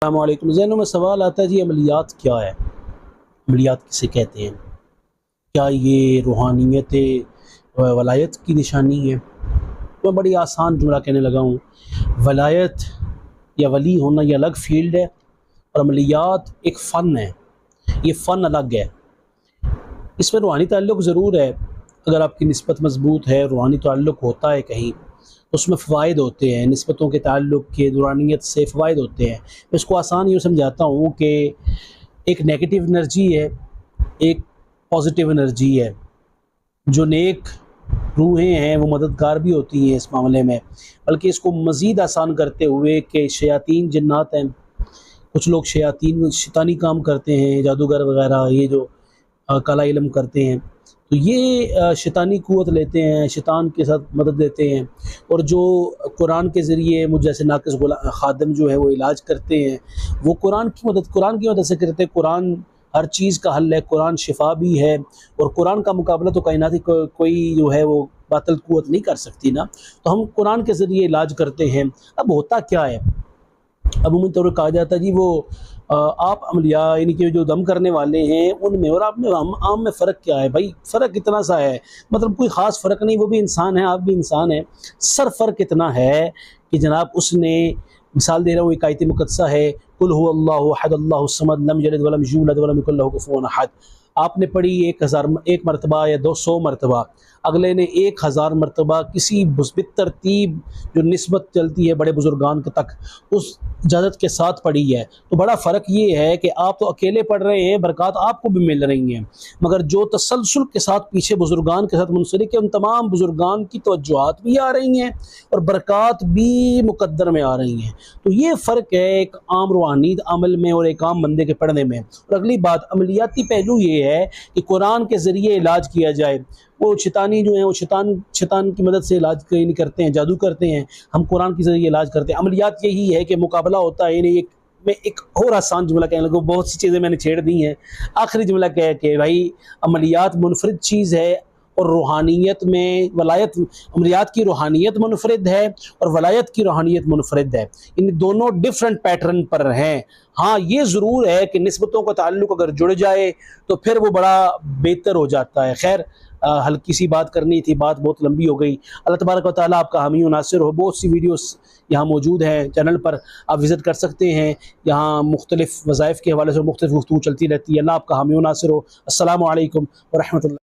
अस्सलामुअलैकुम। ज़हनों में सवाल आता है जी, अमलियात क्या है? अमलियात किसे कहते हैं? क्या ये रूहानियत वलायत की निशानी है? मैं बड़ी आसान जुमला कहने लगा हूँ। वलायत या वली होना ये अलग फ़ील्ड है और अमलियात एक फ़न है, ये फ़न अलग है। इसमें रूहानी ताल्लुक़ ज़रूर है, अगर आपकी निस्बत मज़बूत है, रूहानी ताल्लुक़ होता है कहीं, तो उसमें फ़वाइद होते हैं, निस्बतों के ताल्लुक़ के रूहानियत से फ़वाइद होते हैं। मैं इसको आसान यूँ समझाता हूँ कि एक नेगेटिव एनर्जी है, एक पॉज़िटिव एनर्जी है। जो नेक रूहें हैं वो मददगार भी होती हैं इस मामले में, बल्कि इसको मज़ीद आसान करते हुए कि शयातीन जिन्नात हैं, कुछ लोग शयातीन शैतानी काम करते हैं, जादूगर वग़ैरह, ये जो काला इल्म करते हैं, तो ये शैतानी क़ुव्वत लेते हैं, शैतान के साथ मदद लेते हैं। और जो कुरान के ज़रिए मुझ जैसे नाक़िस ख़ादिम जो है वो इलाज करते हैं, वो कुरान की मदद से करते हैं। कुरान हर चीज़ का हल है, कुरान शिफ़ा भी है, और कुरान का मुकाबला तो कायनाती कोई जो है वो बातिल क़ुव्वत नहीं कर सकती ना। तो हम कुरान के ज़रिए इलाज करते हैं। अब होता क्या है, अमूमन तौर पर कहा जाता है जी वो आप अमलिया यानी कि जो दम करने वाले हैं उनमें और आप में आम में फ़र्क क्या है? भाई फ़र्क इतना सा है, मतलब कोई ख़ास फ़र्क नहीं, वो भी इंसान है, आप भी इंसान हैं। सिर्फ़ फ़र्क इतना है कि जनाब उसने, मिसाल दे रहा हूँ, एक आयत मुक़द्दसा है, कुल हुवल्लाहु अहद अल्लाहुस समद लम यलिद वलम यूलद वलम यकुल लहू कुफुवन अहद। आपने पढ़ी 1 मरतबा या 200 मरतबा, अगले ने 1000 मरतबा, किसी तरतीब जो निस्बत चलती है बड़े बुज़ुर्गान तक, उस इजाज़त के साथ पढ़ी है। तो बड़ा फ़र्क ये है कि आप तो अकेले पढ़ रहे हैं, बरक़ात आपको भी मिल रही हैं, मगर जो तसलसल के साथ पीछे बुज़ुर्गान के साथ मुनसलिक है, उन तमाम बुज़ुर्गान की तवज्जुहात भी आ रही हैं और बरक़ात भी मुक़द्दर में आ रही हैं। तो ये फ़र्क है एक आम रूहानी अमल में और एक आम बंदे के पढ़ने में। और अगली बात, अमलियाती पहलू ये है कि कुरान के ज़रिए इलाज किया जाए। वो शैतानी जो है वो शैतान की मदद से इलाज नहीं करते हैं, जादू करते हैं, हम कुरान के ज़रिए इलाज करते हैं। अमलियात यही है कि मुकाबला होता है। यानी मैं एक और आसान जुमला कहने लगा, बहुत सी चीज़ें मैंने छेड़ दी हैं। आखिरी जुमला क्या है कि भाई अमलियात मुनफरिद चीज़ है और रूहानियत में वलायत, अमलियात की रूहानियत मुनफरिद है और वलायत की रूहानियत मुनफरिद है। इन दोनों डिफरेंट पैटर्न पर हैं। हाँ, ये ज़रूर है कि निस्बतों का ताल्लुक़ अगर जुड़ जाए तो फिर वो बड़ा बेहतर हो जाता है। खैर, हल्की सी बात करनी थी, बात बहुत लंबी हो गई। अल्लाह तबारक व तआला आपका हामी व नासिर हो। बहुत सी वीडियोस यहाँ मौजूद हैं चैनल पर, आप विज़िट कर सकते हैं। यहाँ मुख्तलिफ़ वज़ाइफ़ के हवाले से मुख्तलिफ़ गुफ्तगू चलती रहती है। अल्लाह आपका हामी व नासिर हो। अस्सलामु अलैकुम व रहमतुल्लाह।